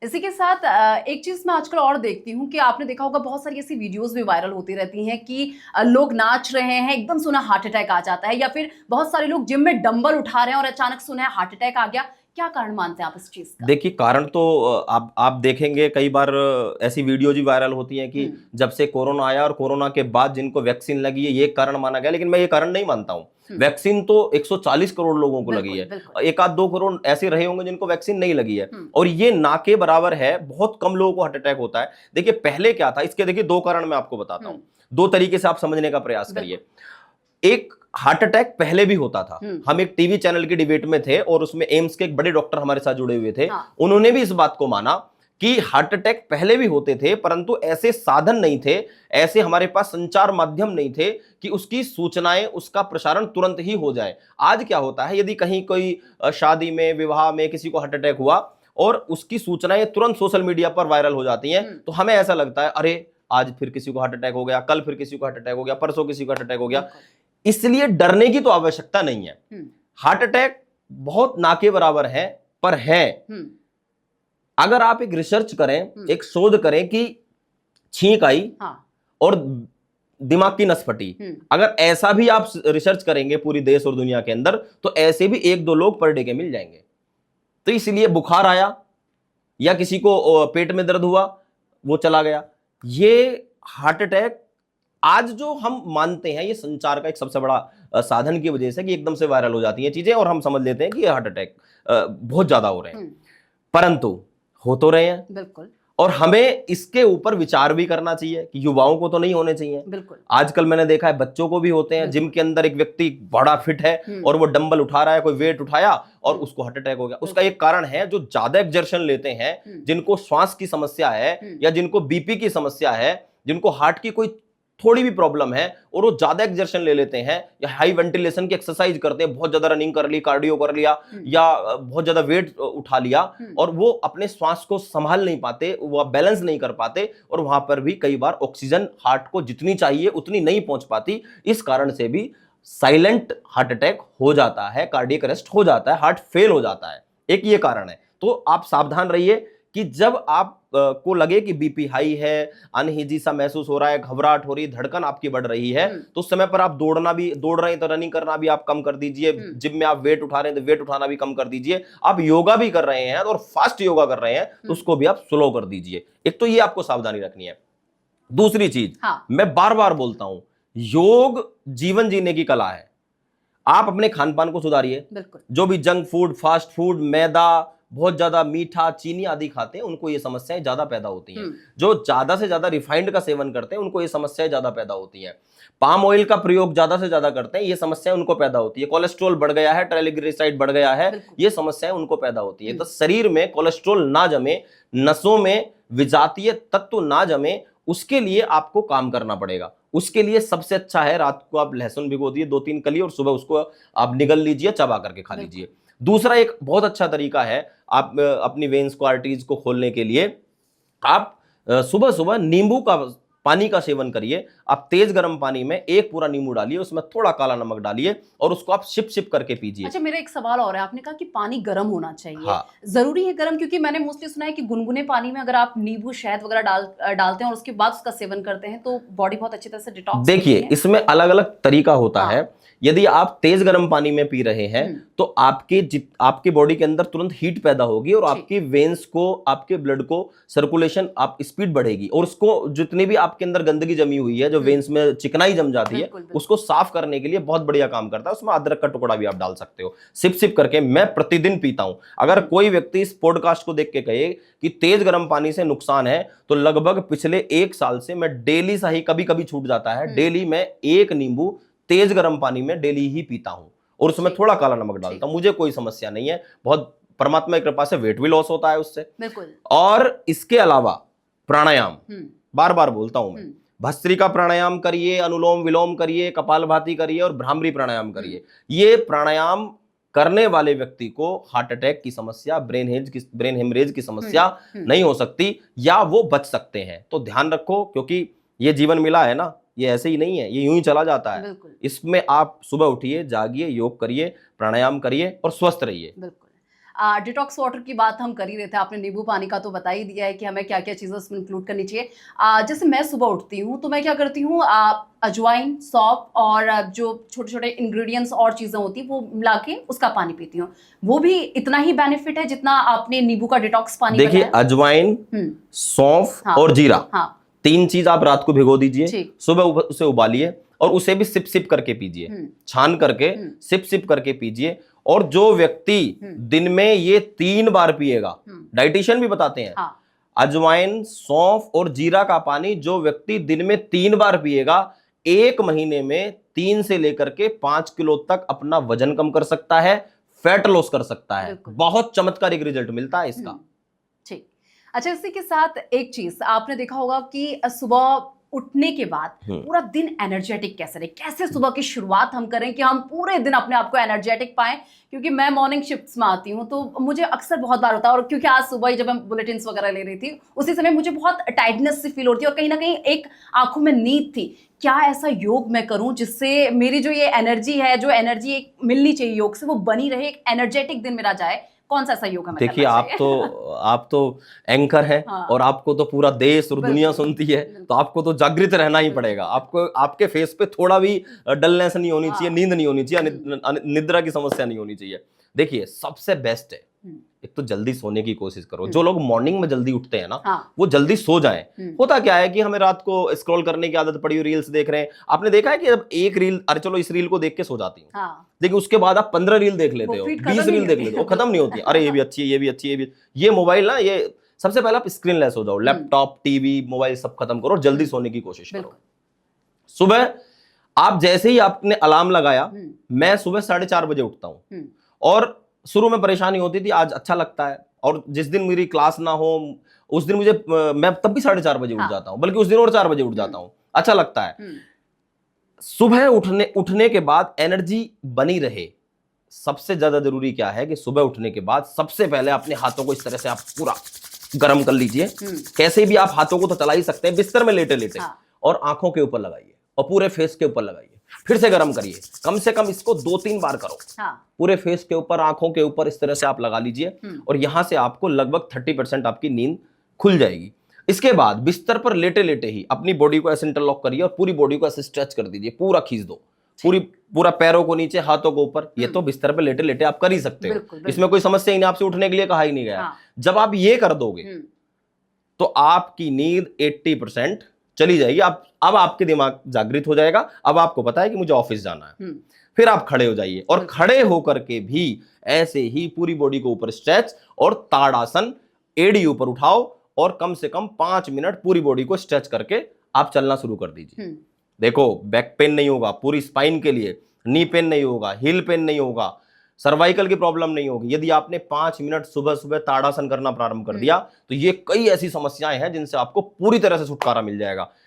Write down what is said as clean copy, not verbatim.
इसी के साथ एक चीज मैं आजकल और देखती हूँ कि आपने देखा होगा बहुत सारी ऐसी वीडियोस भी वायरल होती रहती हैं कि लोग नाच रहे हैं, एकदम से उन्हें हार्ट अटैक आ जाता है, या फिर बहुत सारे लोग जिम में डंबल उठा रहे हैं और अचानक से उन्हें हार्ट अटैक आ गया। क्या कारण मानते हैं आप इस चीज का? देखिए, कारण तो आप देखेंगे कई बार ऐसी वीडियोज भी वायरल होती हैं कि जब से कोरोना आया और कोरोना के बाद जिनको वैक्सीन लगी है ये कारण माना गया, लेकिन मैं ये कारण नहीं मानता हूं। वैक्सीन तो 140 करोड़ लोगों को लगी है, एक आध दो करोड़ ऐसे रहे होंगे जिनको वैक्सीन नहीं लगी है, और ये ना के बराबर है। बहुत कम लोगों को हार्ट अटैक होता है। देखिए पहले क्या था, इसके देखिए दो कारण मैं आपको बताता हूं, दो तरीके से आप समझने का प्रयास करिए। एक, हार्ट अटैक पहले भी होता था। हम एक टीवी चैनल की डिबेट में थे और उसमें एम्स के एक बड़े डॉक्टर हमारे साथ जुड़े हुए थे। उन्होंने भी इस बात को माना कि हार्ट अटैक पहले भी होते थे, परंतु ऐसे साधन नहीं थे, ऐसे हमारे पास संचार माध्यम नहीं थे कि उसकी सूचनाएं, उसका प्रसारण तुरंत ही हो जाए। आज क्या होता है, यदि कहीं कोई शादी में, विवाह में किसी को हार्ट अटैक हुआ और उसकी सूचनाएं तुरंत सोशल मीडिया पर वायरल हो जाती हैं, तो हमें ऐसा लगता है अरे आज फिर किसी को हार्ट अटैक हो गया, कल फिर किसी को हार्ट अटैक हो गया, परसों किसी को हार्ट अटैक हो गया। इसलिए डरने की तो आवश्यकता नहीं है। हार्ट अटैक बहुत ना के बराबर है, पर है। अगर आप एक रिसर्च करें, एक शोध करें कि छींक आई और दिमाग की नस फटी, अगर ऐसा भी आप रिसर्च करेंगे पूरी देश और दुनिया के अंदर, तो ऐसे भी एक दो लोग पर डे के मिल जाएंगे। तो इसलिए बुखार आया या किसी को पेट में दर्द हुआ, वो चला गया, ये हार्ट अटैक आज जो हम मानते हैं, ये संचार का एक सबसे बड़ा साधन की वजह से कि एकदम से वायरल हो जाती हैं चीजें और हम समझ लेते हैं कि ये हार्ट अटैक बहुत ज्यादा हो रहे हैं, परंतु हो तो रहे हैं। बिल्कुल। और हमें इसके ऊपर विचार भी करना चाहिए कि युवाओं को तो नहीं होने चाहिए। बिल्कुल। आजकल मैंने देखा है बच्चों को भी होते हैं। जिम के अंदर एक व्यक्ति बड़ा फिट है और वो डंबल उठा रहा है, कोई वेट उठाया और उसको हार्ट अटैक हो गया। उसका एक कारण है जो ज्यादा एक्सर्शन लेते हैं, जिनको श्वास की समस्या है या जिनको बीपी की समस्या है, जिनको हार्ट की कोई थोड़ी भी प्रॉब्लम है और वो ज्यादा एक्सर्शन ले लेते हैं या हाई वेंटिलेशन की एक्सरसाइज करते हैं, बहुत ज्यादा रनिंग कर ली, कार्डियो कर लिया या बहुत ज्यादा वेट उठा लिया, और वो अपने श्वास को संभाल नहीं पाते, वो बैलेंस नहीं कर पाते, और वहां पर भी कई बार ऑक्सीजन हार्ट को जितनी चाहिए उतनी नहीं पहुंच पाती। इस कारण से भी साइलेंट हार्ट अटैक हो जाता है, कार्डियक अरेस्ट हो जाता है, हार्ट फेल हो जाता है। एक ये कारण है। तो आप सावधान रहिए कि जब आप को लगे कि बीपी हाई है, अनहीजी सा महसूस हो रहा है, घबराहट हो रही, धड़कन आपकी बढ़ रही है, तो उस समय पर आप दौड़ रहे हैं तो रनिंग करना भी आप कम कर दीजिए। जिम में आप वेट उठा रहे हैं तो वेट उठाना भी कम कर दीजिए। आप योगा भी कर रहे हैं और फास्ट योगा कर रहे हैं तो उसको भी आप स्लो कर दीजिए। एक तो ये आपको सावधानी रखनी है। दूसरी चीज, मैं बार बार बोलता हूं, योग जीवन जीने की कला है। आप अपने खान पान को सुधारिए। जो भी जंक फूड, फास्ट फूड, मैदा, बहुत ज्यादा मीठा, चीनी आदि खाते हैं, उनको ये समस्याएं ज्यादा पैदा होती हैं। जो ज्यादा से ज्यादा रिफाइंड का सेवन करते हैं, उनको ये समस्याएं ज्यादा पैदा होती हैं। पाम ऑयल का प्रयोग ज्यादा से ज्यादा करते हैं, ये समस्याएं उनको पैदा होती है। कोलेस्ट्रॉल बढ़ गया है, ट्राइग्लिसराइड बढ़ गया है, ये समस्याएं उनको पैदा होती है। तो शरीर में कोलेस्ट्रॉल ना जमे, नसों में विजातीय तत्व ना जमे, उसके लिए आपको काम करना पड़ेगा। उसके लिए सबसे अच्छा है, रात को आप लहसुन भिगो दिए 2-3 कली और सुबह उसको आप निगल लीजिए, चबा करके खा लीजिए। दूसरा एक बहुत अच्छा तरीका है, आप अपनी वेन्स को, आर्टरीज को खोलने के लिए आप सुबह सुबह नींबू का पानी का सेवन करिए। आप तेज गर्म पानी में एक पूरा नींबू डालिए, उसमें थोड़ा काला नमक डालिए और उसको आप सिप सिप करके पीजिए। अच्छा, मेरा एक सवाल और है। आपने कहा कि पानी गर्म होना चाहिए। जरूरी है गर्म? क्योंकि मैंने मोस्टली सुना है कि गुनगुने पानी में अगर आप नींबू, शहद वगैरह डालते हैं और उसके बाद उसका सेवन करते हैं तो बॉडी बहुत अच्छी तरह से डिटॉक्स। देखिए, इसमें अलग अलग तरीका होता है। यदि आप तेज गर्म पानी में पी रहे हैं तो आपके बॉडी के अंदर तुरंत हीट पैदा होगी और आपकी वेन्स को, आपके ब्लड को सर्कुलेशन आप स्पीड बढ़ेगी, और उसको जितनी भी आपके अंदर गंदगी जमी हुई है, जो वेन्स में चिकनाई जम जाती है, उसको साफ करने के लिए बहुत बढ़िया काम करता है। उसमें अदरक का टुकड़ा भी आप डाल सकते हो। सिप सिप करके मैं प्रतिदिन पीता हूं। अगर कोई व्यक्ति इस पॉडकास्ट को देख के कहे कि तेज गर्म पानी से नुकसान है, तो लगभग पिछले 1 साल से मैं डेली, सही कभी कभी छूट जाता है, डेली मैं एक नींबू तेज गर्म पानी में डेली ही पीता हूं और उसमें थोड़ा काला नमक डालता हूं। मुझे कोई समस्या नहीं है। बहुत परमात्मा की कृपा से वेट भी लॉस होता है उससे। और इसके अलावा प्राणायाम, बार बार बोलता हूं मैं, भस्त्रिका प्राणायाम करिए, अनुलोम विलोम करिए, कपालभाति करिए और भ्रामरी प्राणायाम करिए। ये प्राणायाम करने वाले व्यक्ति को हार्ट अटैक की समस्या, ब्रेन हेमरेज की समस्या नहीं हो सकती, या वो बच सकते हैं। तो ध्यान रखो, क्योंकि ये जीवन मिला है ना, ये ऐसे ही नहीं है, ये यूं ही चला जाता है। इसमें आप सुबह उठिए, जागिए, योग करिए, प्राणायाम करिए और स्वस्थ रहिए। बिल्कुल। डिटॉक्स वाटर की बात हम कर ही रहे थे, आपने नींबू पानी का तो बता ही दिया है कि हमें क्या क्या चीज़ें उसमें इंक्लूड करनी चाहिए। जैसे मैं सुबह उठती हूँ तो मैं क्या करती हूँ, अजवाइन, सौंफ और जो छोटे छोटे इंग्रेडिएंट्स और चीज़ें होती हैं वो मिला के उसका पानी पीती हूँ। वो भी इतना ही बेनिफिट है जितना आपने नींबू का डिटॉक्स पानी देखिए, बताया। अजवाइन, सौंफ हाँ, और जीरा, हाँ, 3 चीज आप रात को भिगो दीजिए, ठीक। सुबह उसे उबालिए और उसे भी सिप सिप करके पीजिए, छान करके सिप सिप करके पीजिए। और जो व्यक्ति दिन में ये 3 बार पिएगा, डाइटिशियन भी बताते हैं, हाँ, अजवाइन, सौंफ और जीरा का पानी जो व्यक्ति दिन में 3 बार पिएगा, 1 महीने में 3 से लेकर के 5 किलो तक अपना वजन कम कर सकता है, फैट लॉस कर सकता है। बिल्कुल। बहुत चमत्कारिक रिजल्ट मिलता है इसका। ठीक। अच्छा, इसी के साथ एक चीज आपने देखा होगा कि सुबह उठने के बाद पूरा दिन एनर्जेटिक कैसे रहे, कैसे सुबह की शुरुआत हम करें कि हम पूरे दिन अपने आप को एनर्जेटिक पाएं। क्योंकि मैं मॉर्निंग शिफ्ट्स में आती हूँ तो मुझे अक्सर बहुत बार होता है, और क्योंकि आज सुबह ही जब मैं बुलेटिन्स वगैरह ले रही थी उसी समय मुझे बहुत टाइटनेस सी फील होती है और कहीं ना कहीं एक आंखों में नींद थी। क्या ऐसा योग मैं करूं जिससे मेरी जो ये एनर्जी है, जो एनर्जी एक मिलनी चाहिए योग से, वो बनी रहे, एक एनर्जेटिक दिन मेरा जाए? कौन सा ऐसा योग हमें देखिए, करना आप तो एंकर हैं, हाँ। और आपको तो पूरा देश और दुनिया सुनती है, बिल्कुल। तो आपको तो जागृत रहना ही पड़ेगा। आपको, आपके फेस पे थोड़ा भी डलनेस नहीं होनी चाहिए, नींद नहीं होनी चाहिए, निद्रा की समस्या नहीं होनी चाहिए। देखिए, सबसे बेस्ट है, एक तो जल्दी सोने की कोशिश करो। जो लोग मॉर्निंग में जल्दी उठते हैं ना, हाँ। वो जल्दी सो जाएं। होता क्या है कि हमें रात को स्क्रॉल करने की आदत पड़ी हुई, रील्स देख रहे हैं। आपने देखा है कि जब एक रील, अरे चलो इस रील को देख के सो जाती हूँ, हाँ। देखिए उसके बाद आप 15 रील देख लेते हो, 20 रील देख लेते हो, वो खत्म नहीं होती। अरे ये भी अच्छी है, ये भी अच्छी है, ये भी। ये मोबाइल ना, ये सबसे पहले आप स्क्रीन लेस हो जाओ, लैपटॉप, टीवी, मोबाइल सब खत्म करो, जल्दी सोने की कोशिश करो। सुबह आप जैसे ही आपने अलार्म लगाया, मैं सुबह 4:30 बजे उठता हूं, और शुरू में परेशानी होती थी, आज अच्छा लगता है। और जिस दिन मेरी क्लास ना हो उस दिन मुझे, मैं तब भी 4:30 बजे उठ जाता हूं, बल्कि उस दिन और 4 बजे उठ जाता हूं, अच्छा लगता है। सुबह उठने के बाद एनर्जी बनी रहे, सबसे ज्यादा जरूरी क्या है कि सुबह उठने के बाद सबसे पहले अपने हाथों को इस तरह से आप पूरा गर्म कर लीजिए। कैसे भी आप हाथों को तो चला ही सकते हैं, बिस्तर में लेटे लेटे, और आंखों के ऊपर लगाइए और पूरे फेस के ऊपर लगाइए, फिर से गर्म करिए। कम से कम इसको 2-3 बार करो। पूरे फेस के ऊपर, आंखों के ऊपर इस तरह से आप लगा लीजिए, और यहां से आपको लगभग 30% आपकी नींद खुल जाएगी। इसके बाद बिस्तर पर लेटे लेटे ही अपनी बॉडी को ऐसे इंटरलॉक करिए और पूरी बॉडी को ऐसे स्ट्रेच कर दीजिए, पूरा खींच दो, पूरा पैरों को नीचे, हाथों को ऊपर। ये तो बिस्तर पर लेटे लेटे आप कर ही सकते हो, इसमें कोई समस्या ही नहीं, आपसे उठने के लिए कहा ही नहीं गया। जब आप ये कर दोगे तो आपकी नींद 80% चली जाएगी। अब आपके दिमाग जागृत हो जाएगा, अब आपको पता है कि मुझे ऑफिस जाना है। फिर आप खड़े हो जाइए, और खड़े होकर के भी ऐसे ही पूरी बॉडी को ऊपर स्ट्रेच, और ताड़ासन, एड़ी ऊपर उठाओ, और कम से कम 5 मिनट पूरी बॉडी को स्ट्रेच करके आप चलना शुरू कर दीजिए। देखो, बैक पेन नहीं होगा पूरी स्पाइन के लिए, नी पेन नहीं होगा, हिल पेन नहीं होगा, सर्वाइकल की प्रॉब्लम नहीं होगी। यदि आपने 5 मिनट सुबह सुबह ताड़ासन करना प्रारंभ कर दिया, तो ये कई ऐसी समस्याएं हैं जिनसे आपको पूरी तरह से छुटकारा मिल जाएगा।